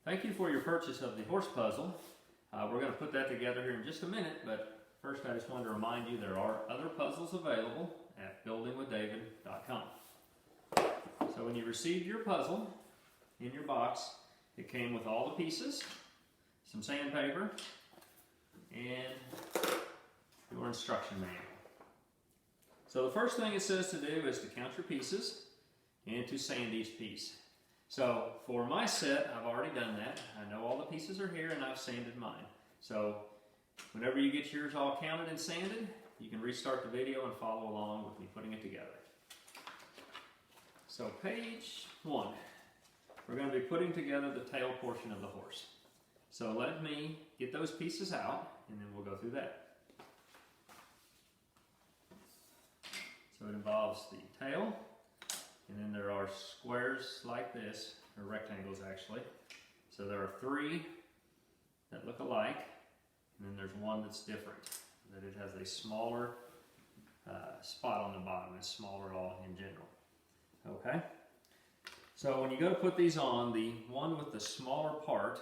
Thank you for your purchase of the horse puzzle. We're going to put that together here in just a minute, but first I just wanted to remind you there are other puzzles available at buildingwithdavid.com. So when you received your puzzle in your box, it came with all the pieces, some sandpaper, and your instruction manual. So the first thing it says to do is to count your pieces and to sand each piece. So for my set, I've already done that. I know all the pieces are here and I've sanded mine. So whenever you get yours all counted and sanded, you can restart the video and follow along with me putting it together. So page 1, we're going to be putting together the tail portion of the horse. So let me get those pieces out and then we'll go through that. So it involves the tail, and then there are squares like this, or rectangles actually. So there are 3 that look alike, and then there's one that's different, that it has a smaller spot on the bottom. It's smaller all in general. Okay? So when you go to put these on, the one with the smaller part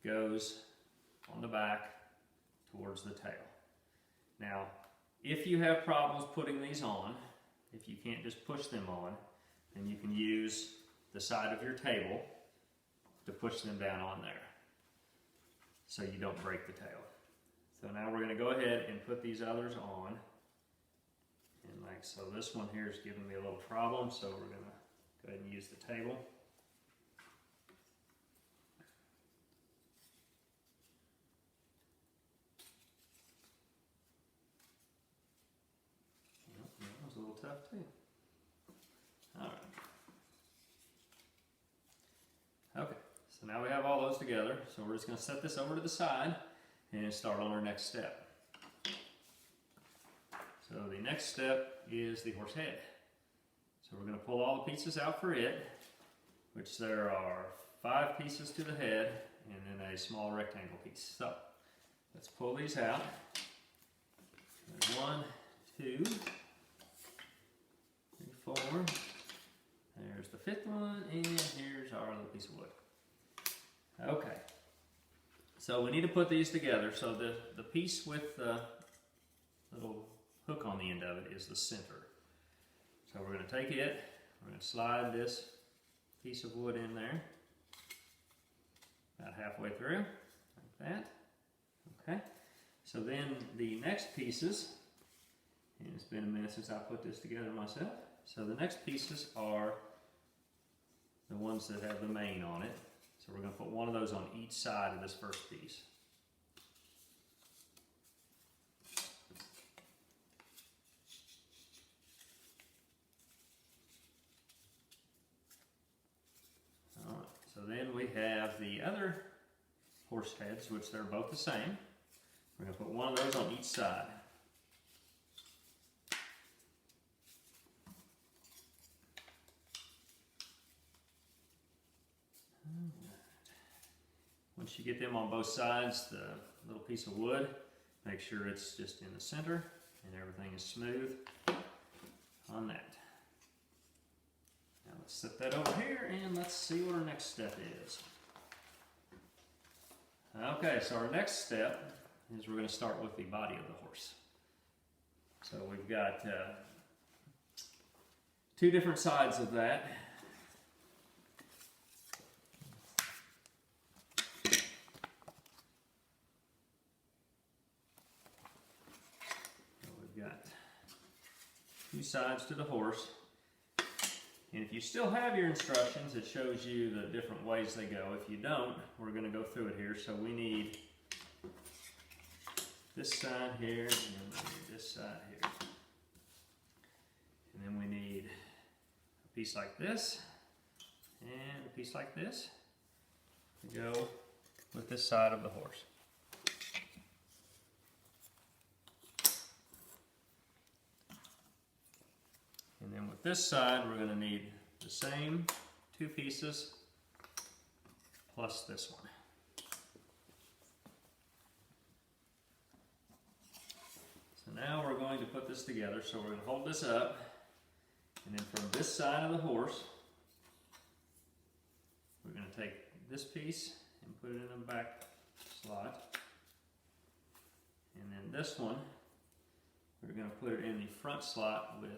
goes on the back towards the tail. Now, if you have problems putting these on, if you can't just push them on, then you can use the side of your table to push them down on there so you don't break the tail. So now we're going to go ahead and put these others on. And like so, this one here is giving me a little problem, so we're going to go ahead and use the table. That was a little tough too. All right. Okay, so now we have all those together. So we're just going to set this over to the side and start on our next step. So the next step is the horse head. So we're going to pull all the pieces out for it, which there are 5 pieces to the head and then a small rectangle piece. So let's pull these out. There's 1, 2, 3, 4. There's the 5th one, and here's our little piece of wood. Okay, so we need to put these together. So the piece with the little hook on the end of it is the center. So we're going to take it, we're going to slide this piece of wood in there, about halfway through, like that. Okay, so then the next pieces, and it's been a minute since I put this together myself, so the next pieces are the ones that have the mane on it. So we're going to put one of those on each side of this first piece. All right, so then we have the other horse heads, which they're both the same. We're going to put one of those on each side. Once you get them on both sides, the little piece of wood, make sure it's just in the center and everything is smooth on that. Now let's set that over here and let's see what our next step is. Okay, so our next step is we're going to start with the body of the horse. So we've got 2 different sides of that. Got 2 sides to the horse, and if you still have your instructions, it shows you the different ways they go. If you don't, we're going to go through it here. So we need this side here, and then we need this side here, and then we need a piece like this and a piece like this to go with this side of the horse. And then with this side, we're going to need the same 2 pieces plus this one. So now we're going to put this together. So we're going to hold this up, and then from this side of the horse, we're going to take this piece and put it in the back slot. And then this one, we're going to put it in the front slot with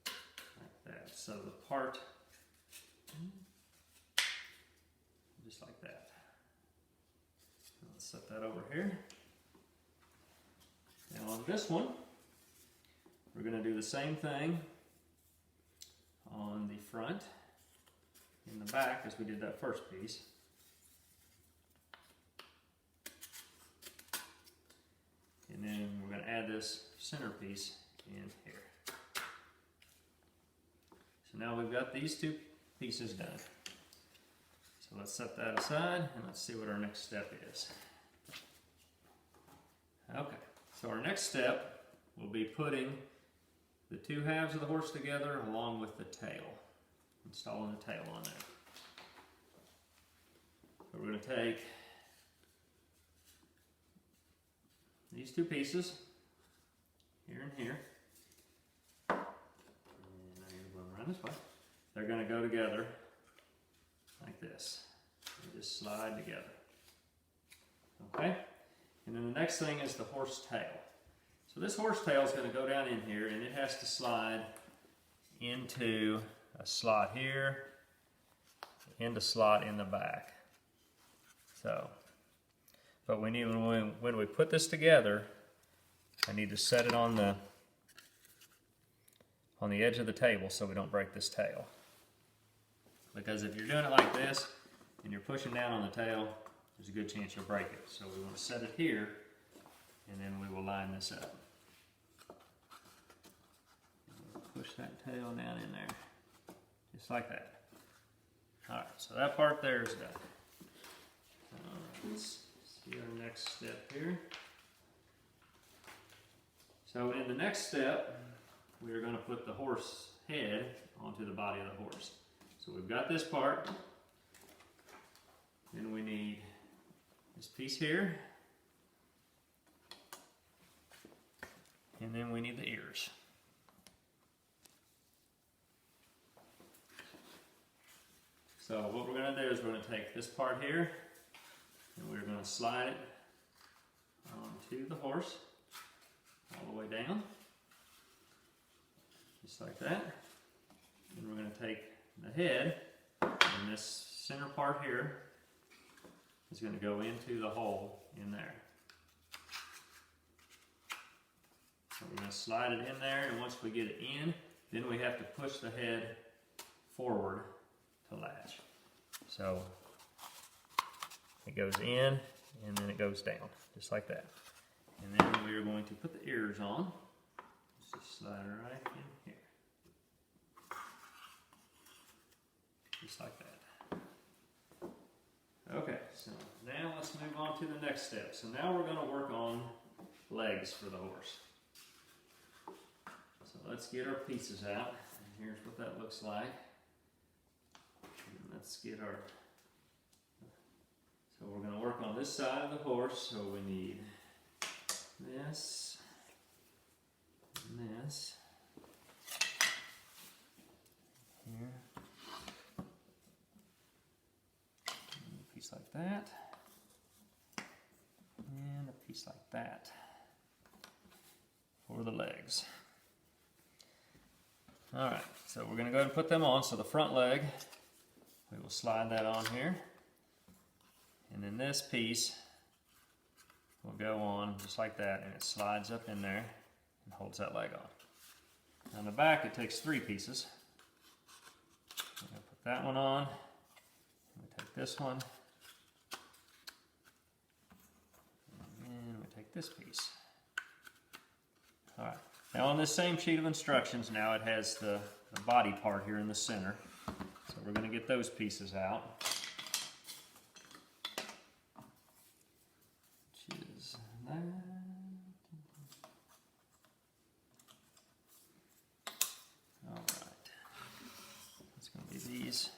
like that. So the part, just like that. Let's set that over here. Now on this one, we're going to do the same thing on the front and the back as we did that first piece. And then we're going to add this centerpiece in here. So now we've got these two pieces done. So let's set that aside and let's see what our next step is. Okay, so our next step will be putting the two halves of the horse together along with the tail. Installing the tail on there. So we're going to take these two pieces, here and here, and I'm going to go around this way. They're going to go together like this. They just slide together. Okay? And then the next thing is the horse tail. So this horse tail is going to go down in here, and it has to slide into a slot here, and a slot in the back. So, but we need, when we put this together, I need to set it on the edge of the table so we don't break this tail. Because if you're doing it like this and you're pushing down on the tail, there's a good chance you'll break it. So we want to set it here, and then we will line this up. Push that tail down in there, just like that. All right, so that part there is done. Let's see our next step here. So in the next step, we are going to put the horse head onto the body of the horse. So we've got this part. Then we need this piece here. And then we need the ears. So what we're going to do is we're going to take this part here and we're going to slide it onto the horse all the way down, just like that. And we're going to take the head, and this center part here is going to go into the hole in there. So we're going to slide it in there, and once we get it in, then we have to push the head forward to latch. So it goes in and then it goes down, just like that. And then we are going to put the ears on. Just slide it right in here. Just like that. Okay, so now let's move on to the next step. So now we're going to work on legs for the horse. So let's get our pieces out. And here's what that looks like. And let's get our... So we're going to work on this side of the horse. So we need this and this. Here. And a piece like that. And a piece like that for the legs. Alright, so we're going to go ahead and put them on. So the front leg, we will slide that on here. And then this piece will go on just like that, and it slides up in there and holds that leg on. On the back, it takes 3 pieces. I'm going to put that one on. I'm going to take this one. And we take this piece. Alright, now on this same sheet of instructions, now it has the body part here in the center. So we're going to get those pieces out. Which is that. Alright, it's going to be these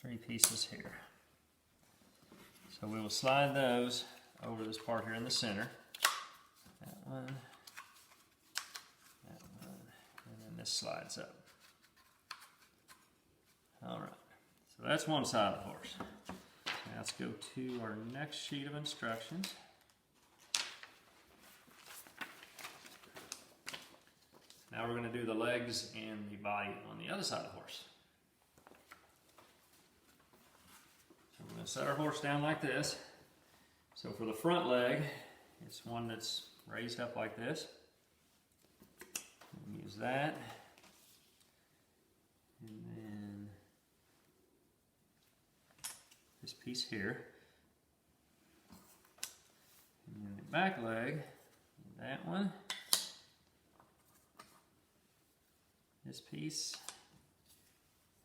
3 pieces here. So we will slide those over this part here in the center. That one, and then this slides up. Alright, So that's one side of the horse. Now let's go to our next sheet of instructions. Now we're going to do the legs and the body on the other side of the horse. So we're going to set our horse down like this. So for the front leg, it's one that's raised up like this. Use that. And then this piece here. And then the back leg, that one. This piece,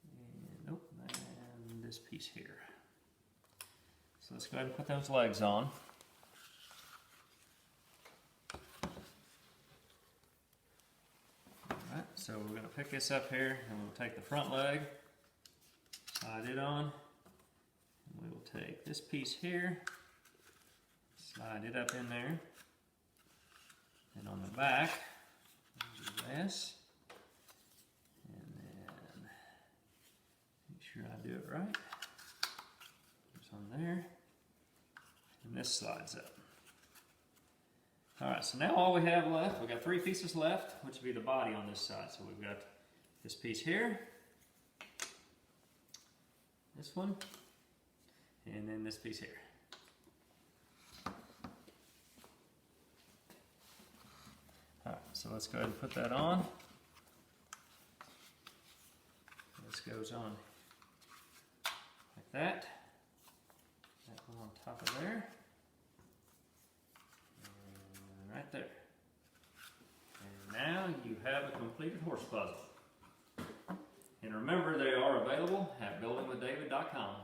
and nope, and this piece here. So let's go ahead and put those legs on. Alright, so we're going to pick this up here, and we'll take the front leg, slide it on, and we will take this piece here, slide it up in there, and on the back, we'll do this. I do it right. It's on there. And this slides up. Alright, so now all we have left, we've got 3 pieces left, which will be the body on this side. So we've got this piece here, this one, and then this piece here. Alright, so let's go ahead and put that on. This goes on like that. That one on top of there. And right there. And now you have a completed horse puzzle. And remember, they are available at buildingwithdavid.com.